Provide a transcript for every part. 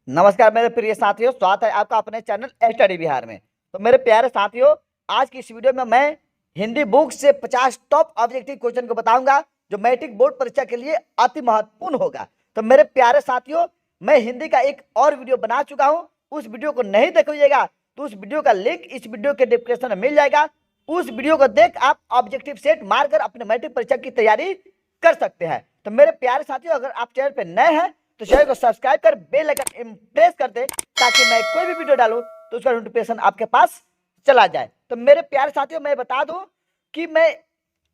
नमस्कार मेरे प्रिय साथियों, स्वागत है आपका अपने चैनल स्टडी बिहार में। तो मेरे प्यारे साथियों, आज की इस वीडियो में मैं हिंदी बुक से 50 टॉप ऑब्जेक्टिव क्वेश्चन को बताऊंगा जो मैट्रिक बोर्ड परीक्षा के लिए अति महत्वपूर्ण होगा। तो मेरे प्यारे साथियों, मैं हिंदी का एक और वीडियो बना चुका हूं, उस वीडियो को नहीं देखिएगा तो उस वीडियो का लिंक इस वीडियो के डिस्क्रिप्शन में मिल जाएगा। उस वीडियो को देख आप ऑब्जेक्टिव सेट मारकर अपने मैट्रिक परीक्षा की तैयारी कर सकते हैं। तो मेरे प्यारे साथियों, अगर आप चैनल पर नए हैं तो चैनल को सब्सक्राइब कर बेल आइकन प्रेस कर दे ताकि मैं कोई भी वीडियो डालूं तो उसका नोटिफिकेशन आपके पास चला जाए। तो मेरे प्यारे साथियों, मैं बता दूं कि मैं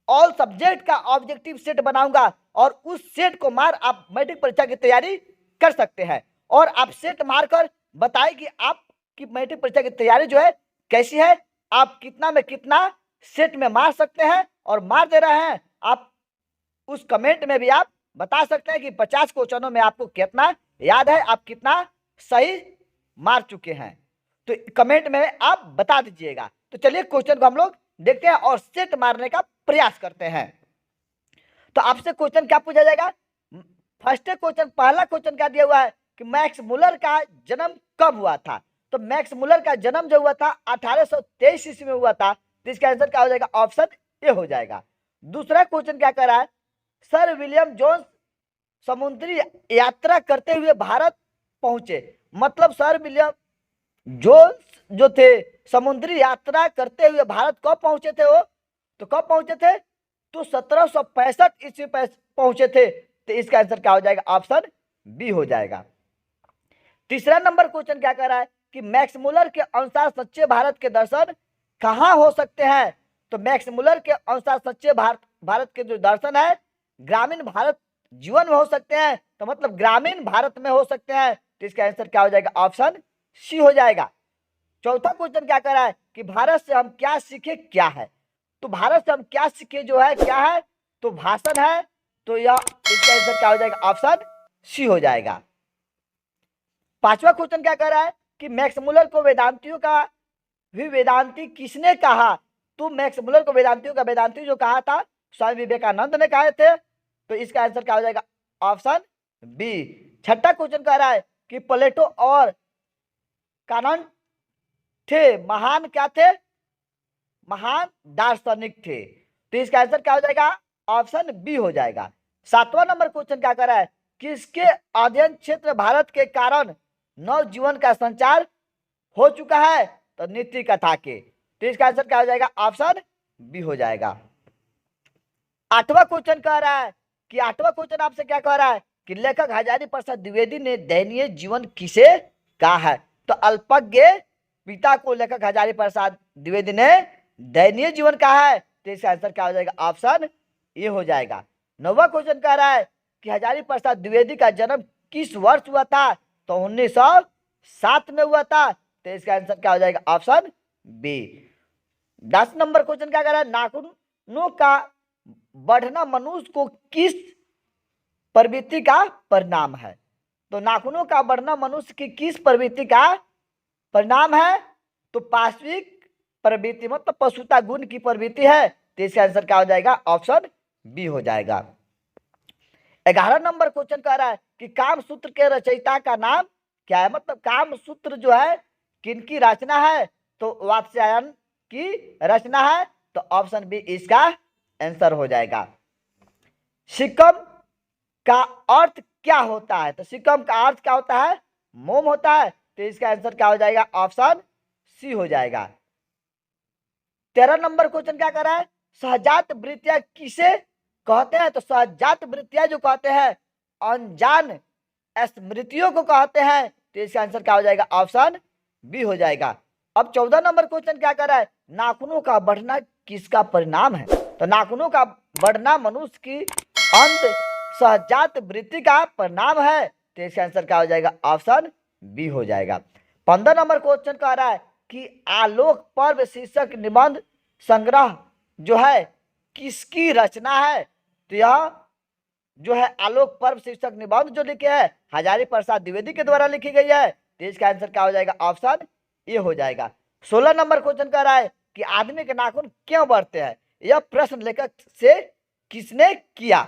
ऑल सब्जेक्ट का ऑब्जेक्टिव सेट बनाऊंगा और उस सेट को मार आप मैट्रिक परीक्षा की तैयारी कर सकते हैं। और आप सेट मारकर बताएं कि आपकी मैट्रिक परीक्षा की तैयारी जो है कैसी है, आप कितना में कितना सेट में मार सकते हैं और मार दे रहे हैं। आप उस कमेंट में भी आप बता सकते हैं कि 50 क्वेश्चनों में आपको कितना याद है, आप कितना सही मार चुके हैं। तो कमेंट में आप बता दीजिएगा। तो चलिए क्वेश्चन को हम लोग देखते हैं और सेट मारने का प्रयास करते हैं। तो आपसे क्वेश्चन क्या पूछा जाएगा? फर्स्ट क्वेश्चन, पहला क्वेश्चन क्या दिया हुआ है कि मैक्स मुलर का जन्म कब हुआ था? तो मैक्स मुलर का जन्म जो हुआ था 1823 ईस्वी में हुआ था। तो इसका आंसर क्या हो जाएगा? ऑप्शन ए हो जाएगा। दूसरा क्वेश्चन क्या कर रहा है? सर विलियम जोन्स समुद्री यात्रा करते हुए भारत पहुंचे। मतलब सर विलियम जोन्स जो थे समुद्री यात्रा करते हुए भारत कब पहुंचे थे? वो तो कब पहुंचे थे? तो 1765 ईस्वी पहुंचे थे। तो इसका आंसर क्या हो जाएगा? ऑप्शन बी हो जाएगा। तीसरा नंबर क्वेश्चन क्या कह रहा है कि मैक्स मुलर के अनुसार सच्चे भारत के दर्शन कहां हो सकते हैं? तो मैक्स मुलर के अनुसार सच्चे भारत के जो दर्शन है ग्रामीण भारत जीवन में हो सकते हैं। तो मतलब ग्रामीण भारत में हो सकते हैं। तो इसका आंसर क्या हो जाएगा? ऑप्शन सी हो जाएगा। चौथा क्वेश्चन क्या कर रहा है कि भारत से हम क्या सीखे, क्या है? तो भारत से हम क्या सीखे जो है क्या है? तो भाषण है। तो यह इसका आंसर क्या हो जाएगा? ऑप्शन सी हो जाएगा। पांचवा क्वेश्चन क्या कर रहा है कि मैक्स मुलर को वेदांतियों का भी वेदांती किसने कहा? तो मैक्स मुलर को वेदांतियों का वेदांती जो कहा था स्वामी विवेकानंद ने कहे थे। तो इसका आंसर क्या हो जाएगा? Option B. छठा क्वेश्चन कह रहा है कि प्लेटो और कानन थे महान क्या थे? महान दार्शनिक थे। तो इसका आंसर क्या हो जाएगा? ऑप्शन बी हो जाएगा। सातवां नंबर क्वेश्चन क्या कर रहा है? किसके अध्ययन क्षेत्र भारत के कारण नव जीवन का संचार हो चुका है? तो नीति कथा के। तो इसका आंसर क्या हो जाएगा? ऑप्शन बी हो जाएगा। आठवां क्वेश्चन कह रहा है कि आठवां क्वेश्चन आपसे क्या कह रहा है कि लेखक हजारी प्रसाद द्विवेदी ने दयनीय जीवन किसे कहा है? तो अल्पज्ञ पिता को लेखक हजारी प्रसाद द्विवेदी ने दयनीय जीवन कहा है। तो इसका आंसर क्या हो जाएगा? ऑप्शन ए हो जाएगा। नौवां क्वेश्चन कह रहा है कि हजारी प्रसाद द्विवेदी का जन्म किस वर्ष हुआ था? तो 1907 में हुआ था। तो इसका आंसर क्या हो जाएगा? Option B. 10 नंबर क्वेश्चन क्या कर रहा है? नाखूनों का बढ़ना मनुष्य को किस प्रवृत्ति का परिणाम है? तो नाखूनों का बढ़ना मनुष्य की किस प्रवृत्ति का परिणाम है? तो पाश्विक प्रवृत्ति मतलब पशुता गुण की प्रवृत्ति है। तो इसका आंसर क्या हो जाएगा? ऑप्शन बी हो जाएगा। 11 नंबर क्वेश्चन कह रहा है कि कामसूत्र के रचयिता का नाम क्या है? मतलब कामसूत्र जो है किनकी रचना है? तो वात्स्यायन की रचना है। तो ऑप्शन बी इसका आंसर हो जाएगा। सिक्कम का अर्थ क्या होता है? तो सिक्कम का अर्थ क्या होता है? मोम होता है। तो इसका आंसर क्या हो जाएगा? ऑप्शन सी हो जाएगा। 13 नंबर क्वेश्चन क्या कर रहा है? सहजात वृत्तियां किसे कहते हैं? तो सहजात वृत्तियां जो कहते हैं अनजान स्मृतियों को कहते हैं। तो इसका आंसर क्या हो जाएगा? ऑप्शन बी हो जाएगा। अब 14 नंबर क्वेश्चन क्या कर रहा है? नाखूनों का बढ़ना किसका परिणाम है? तो नाखूनों का बढ़ना मनुष्य की अंत सहजात वृत्ति का परिणाम है। तो इसका आंसर क्या हो जाएगा? ऑप्शन बी हो जाएगा। 15 नंबर क्वेश्चन कह रहा है कि आलोक पर्व शीर्षक निबंध संग्रह जो है किसकी रचना है? तो यह जो है आलोक पर्व शीर्षक निबंध जो लिखे है हजारी प्रसाद द्विवेदी के द्वारा लिखी गई है। तो इसका आंसर क्या हो जाएगा? ऑप्शन ए हो जाएगा। 16 नंबर क्वेश्चन कह रहा है कि आदमी के नाखून क्यों बढ़ते हैं? यह प्रश्न लेखक से किसने किया?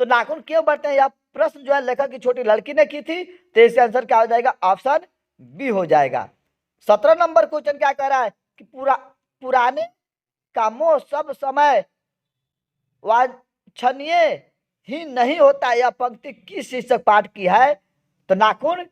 तो नाखून क्यों बढ़ते हैं यह प्रश्न जो है लेखक की छोटी लड़की ने की थी, तो इसका आंसर क्या हो जाएगा? ऑप्शन बी हो जाएगा। 17 नंबर क्वेश्चन क्या कह रहा है कि पुराने कामों सब समय वांछनीय ही नहीं होता। यह पंक्ति किस शीर्षक पाठ की है? तो नाखून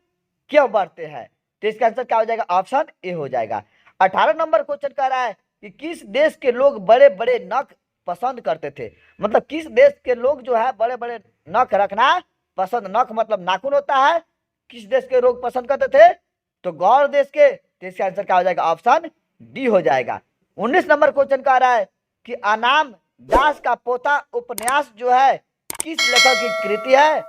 क्यों बढ़ते हैं? तो इसका आंसर क्या हो जाएगा? ऑप्शन ए हो जाएगा। 18 नंबर क्वेश्चन कह रहा है कि किस देश के लोग बड़े बड़े नख पसंद करते थे? मतलब किस देश के लोग जो है बड़े बड़े नख रखना पसंद, नख मतलब नाखून होता है, किस देश के लोग पसंद करते थे? तो गौर देश के। तो इसका आंसर क्या हो जाएगा? ऑप्शन डी हो जाएगा। 19 नंबर क्वेश्चन कह रहा है कि अनाम दास का पोता उपन्यास जो है किस लेखक की कृति है?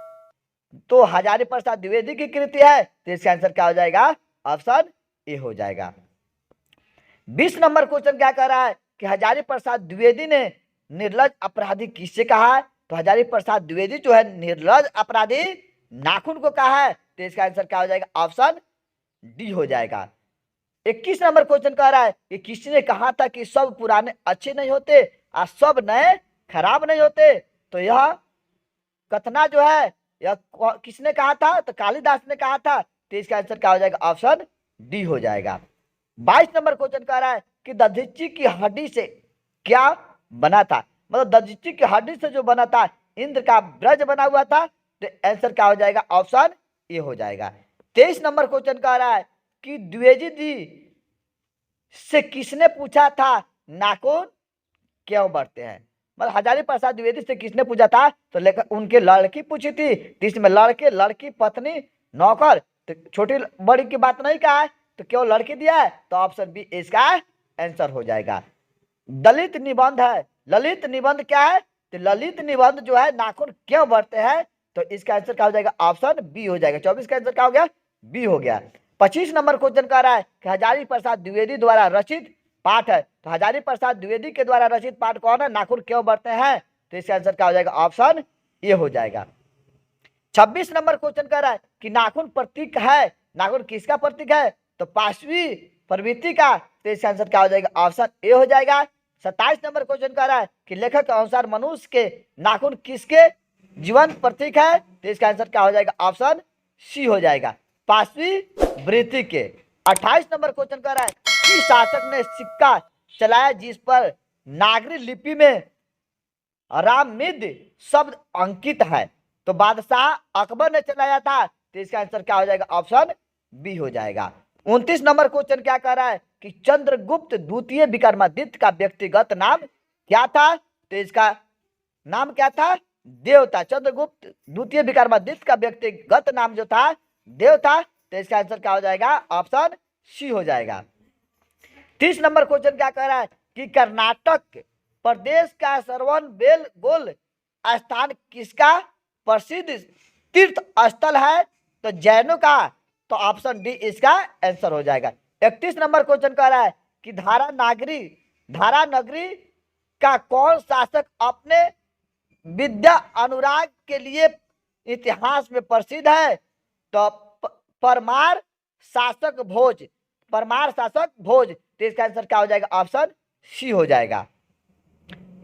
तो हजारी प्रसाद द्विवेदी की कृति है। तो इसका आंसर क्या हो जाएगा? ऑप्शन ए हो जाएगा। 20 नंबर क्वेश्चन क्या कह रहा है कि हजारी प्रसाद द्विवेदी ने निर्लज अपराधी किससे कहा है? तो हजारी प्रसाद द्विवेदी जो है निर्लज अपराधी नाखून को कहा है। तो इसका आंसर क्या हो जाएगा? ऑप्शन डी हो जाएगा। 21 नंबर क्वेश्चन कह रहा है कि किसने कहा था कि सब पुराने अच्छे नहीं होते और सब नए खराब नहीं होते? तो यह कथना जो है यह किसने कहा था? तो कालिदास ने कहा था। तो इसका आंसर क्या हो जाएगा? ऑप्शन डी हो जाएगा। 22 नंबर क्वेश्चन कह रहा है कि दधीची की हड्डी से क्या बना था? मतलब दधीची की हड्डी से जो बना था इंद्र का ब्रज बना हुआ था। तो आंसर क्या हो जाएगा? ऑप्शन ए हो जाएगा। 23 नंबर क्वेश्चन कह रहा है कि द्विवेदी से किसने पूछा था नाखून क्यों बढ़ते हैं? मतलब हजारी प्रसाद द्विवेदी से किसने पूछा था? तो लेकर उनके लड़की पूछी थी। तो इसमें लड़के, लड़की, पत्नी, नौकर, तो छोटी बड़ी की बात नहीं कहा है, तो क्यों लड़की दिया है? तो ऑप्शन बी इसका आंसर हो जाएगा। दलित निबंध है, ललित निबंध क्या है? तो ललित निबंध जो है नाखून क्यों बढ़ते हैं? तो इसका आंसर क्या हो जाएगा? ऑप्शन बी हो जाएगा। 24 का आंसर क्या हो गया? बी हो गया। 25 नंबर क्वेश्चन कह रहा है कि हजारी प्रसाद द्विवेदी द्वारा रचित पाठ है। तो हजारी प्रसाद द्विवेदी के द्वारा रचित पाठ कौन है? नाखून क्यों बढ़ते हैं? तो इसका आंसर क्या हो जाएगा? ऑप्शन ए हो जाएगा। 26 नंबर क्वेश्चन कह रहा है कि नाखून प्रतीक है, नाखून किसका प्रतीक है? तो पाशवी प्रवृत्ति का। तो इसका आंसर क्या हो जाएगा? ऑप्शन ए हो जाएगा। 27 नंबर क्वेश्चन कह रहा है कि लेखक के अनुसार मनुष्य के नाखून किसके जीवन प्रतीक है? तो इसका आंसर क्या हो जाएगा? ऑप्शन सी हो जाएगा, पाशवी वृत्ति के। 28 नंबर क्वेश्चन कह रहा है कि शासक ने सिक्का चलाया जिस पर नागरी लिपि में राममिद शब्द अंकित है? तो बादशाह अकबर ने चलाया था। तो इसका आंसर क्या हो जाएगा? ऑप्शन बी हो जाएगा। 29 नंबर क्वेश्चन क्या कह रहा है कि चंद्रगुप्त द्वितीय विक्रमादित्य का व्यक्तिगत नाम क्या था? तो इसका नाम क्या था? देव था। चंद्रगुप्त द्वितीय विक्रमादित्य का व्यक्तिगत नाम जो था देव था। तो इसका आंसर क्या हो जाएगा? ऑप्शन सी हो जाएगा। 30 नंबर क्वेश्चन क्या कह रहा है कि कर्नाटक प्रदेश का श्रवण बेलगोल स्थान किसका प्रसिद्ध तीर्थ स्थल है? तो जैनों का। तो ऑप्शन डी इसका आंसर हो जाएगा। 31 नंबर क्वेश्चन कह रहा है कि धारा नगरी का कौन शासक अपने विद्या अनुराग के लिए इतिहास में प्रसिद्ध है? तो परमार शासक भोज, परमार शासक भोज। तो इसका आंसर क्या हो जाएगा? ऑप्शन सी हो जाएगा।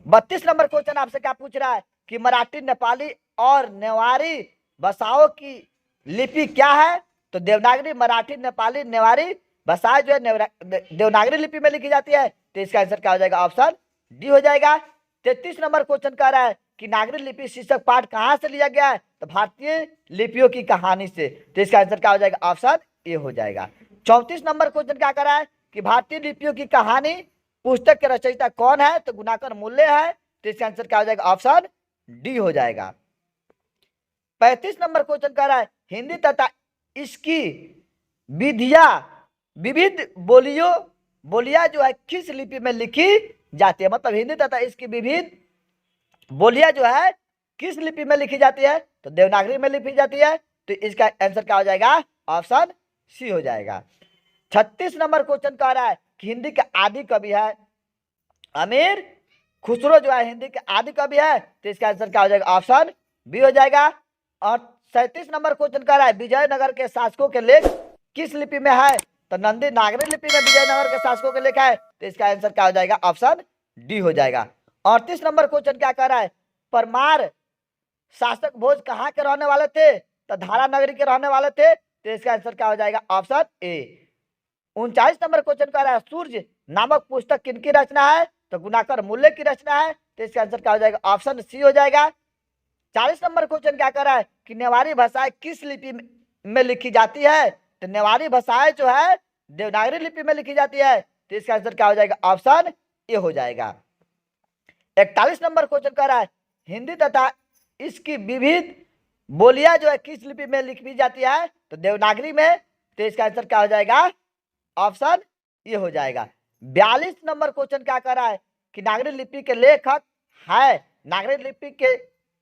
32 नंबर क्वेश्चन आपसे क्या पूछ रहा है कि मराठी, नेपाली और नेवारी भाषाओं की लिपि क्या है? तो देवनागरी, मराठी, नेपाली, नेवारी भाषाएं जो है देवनागरी लिपि में लिखी जाती है। तो इसका आंसर क्या हो जाएगा? ऑप्शन डी हो जाएगा। 33 नंबर क्वेश्चन कह रहा है कि नागरी लिपि शीर्षक पाठ कहां से लिया गया है? तो भारतीय लिपियों की कहानी से। तो इसका आंसर क्या हो जाएगा? ऑप्शन ए हो जाएगा। 34 नंबर क्वेश्चन क्या कर रहा है कि भारतीय लिपियों की कहानी पुस्तक के रचयिता कौन है? तो गुणाकर मूल्य है। तो इसका आंसर क्या हो जाएगा? ऑप्शन डी हो जाएगा। 35 नंबर क्वेश्चन कह रहा है हिंदी तथा इसकी विविध बोलियां जो है किस लिपि में लिखी जाती है? मतलब हिंदी तथा इसकी विविध बोलियां जो है किस लिपि में लिखी जाती है? तो देवनागरी में लिखी जाती है। तो इसका आंसर क्या हो जाएगा? ऑप्शन सी हो जाएगा। 36 नंबर क्वेश्चन कह रहा है कि हिंदी के आदि कवि है अमीर खुसरो जो है हिंदी के आदि कवि है। तो इसका आंसर क्या हो जाएगा? ऑप्शन बी हो जाएगा। और 37 नंबर क्वेश्चन कह रहा है विजयनगर के शासकों के लेख किस लिपि में है? तो नंदी नागरी लिपि में विजयनगर के शासकों के लेख है। तो इसका आंसर क्या हो जाएगा? ऑप्शन डी हो जाएगा। 38 नंबर क्वेश्चन क्या कह रहा है परमार शासक भोज कहाँ के रहने वाले थे? तो धारा नगरी के रहने वाले थे। तो इसका आंसर क्या हो जाएगा? Option A. 39 नंबर क्वेश्चन कह रहा है सूर्य नामक पुस्तक किनकी रचना है? तो गुणाकर मूल्य की रचना है। तो इसका आंसर क्या हो जाएगा? ऑप्शन सी हो जाएगा। 40 नंबर क्वेश्चन क्या कर रहा है कि नेवारी भाषाएं किस लिपि में लिखी जाती है? तो नेवारी भाषाएं जो है देवनागरी लिपि में लिखी जाती है। तो इसका आंसर क्या हो जाएगा? ऑप्शन ए हो जाएगा। 41 नंबर क्वेश्चन कर रहा है हिंदी तथा इसकी विविध बोलियां जो है किस लिपि में लिखी जाती है? तो देवनागरी में। तो इसका आंसर क्या हो जाएगा? ऑप्शन ये हो जाएगा। 42 नंबर क्वेश्चन क्या कर रहा है कि नागरी लिपि के लेखक है, नागरी लिपि के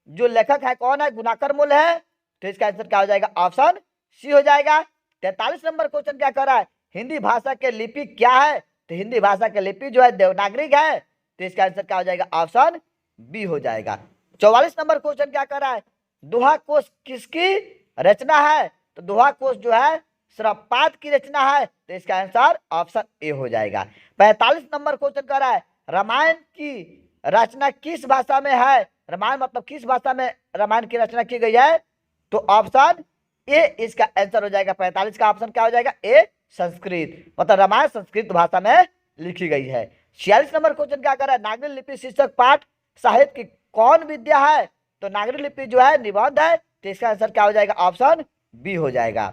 जो लेखक है कौन है? गुणाकर मूल्य है। तो इसका आंसर क्या हो जाएगा? ऑप्शन सी हो जाएगा। 43 नंबर क्वेश्चन क्या कर रहा है हिंदी भाषा के लिपि क्या है? तो हिंदी भाषा के लिपि जो है देवनागरी है। तो इसका आंसर क्या हो जाएगा? ऑप्शन बी हो जाएगा। 44 नंबर क्वेश्चन क्या कर रहा है दोहा कोश किसकी रचना है? तो दोहा कोश जो है श्रपात की रचना है। तो इसका आंसर ऑप्शन ए हो जाएगा। 45 नंबर क्वेश्चन कर रहा है रामायण की रचना किस भाषा में है? रामायण मतलब किस भाषा में रामायण की रचना की गई है? तो ऑप्शन ए इसका आंसर हो जाएगा। 45 का ऑप्शन क्या हो जाएगा? ए संस्कृत, मतलब रामायण संस्कृत भाषा में लिखी गई है। 46 नंबर क्वेश्चन क्या कर रहा है नागरी लिपि शीर्षक पाठ साहित्य की कौन विद्या है? तो नागरी लिपि जो है निबंध है। तो इसका आंसर क्या हो जाएगा? ऑप्शन बी हो जाएगा।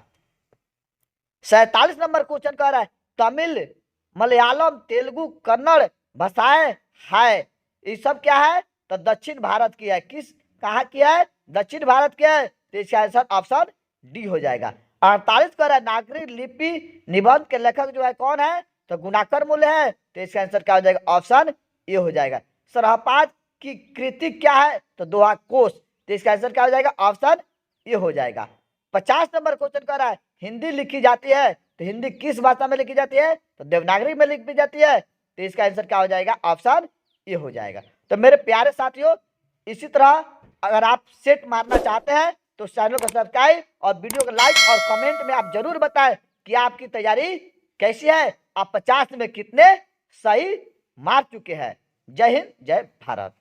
47 नंबर क्वेश्चन कह रहा है तमिल मलयालम तेलुगु कन्नड़ भाषाएं है, ये सब क्या है? तो दक्षिण भारत की है। किस कहाँ की है? दक्षिण भारत की है। तो इसका आंसर ऑप्शन डी हो जाएगा। 48 कह रहा है नागरी लिपि निबंध के लेखक जो है कौन है? तो गुणाकर मूल्य है। तो इसका आंसर क्या हो जाएगा? ऑप्शन ए हो जाएगा। सरहपाद की कृति क्या है? तो दोहा कोश। तो इसका आंसर क्या हो जाएगा? ऑप्शन ए हो जाएगा। 50 नंबर क्वेश्चन कर रहा है हिंदी लिखी जाती है, तो हिंदी किस भाषा में लिखी जाती है? तो देवनागरी में लिखी जाती है। तो इसका आंसर क्या हो जाएगा? ऑप्शन ए हो जाएगा। तो मेरे प्यारे साथियों इसी तरह अगर आप सेट मारना चाहते हैं तो चैनल को सब्सक्राइब और वीडियो को लाइक और कमेंट में आप जरूर बताएं कि आपकी तैयारी कैसी है, आप 50 में कितने सही मार चुके हैं। जय हिंद, जय भारत।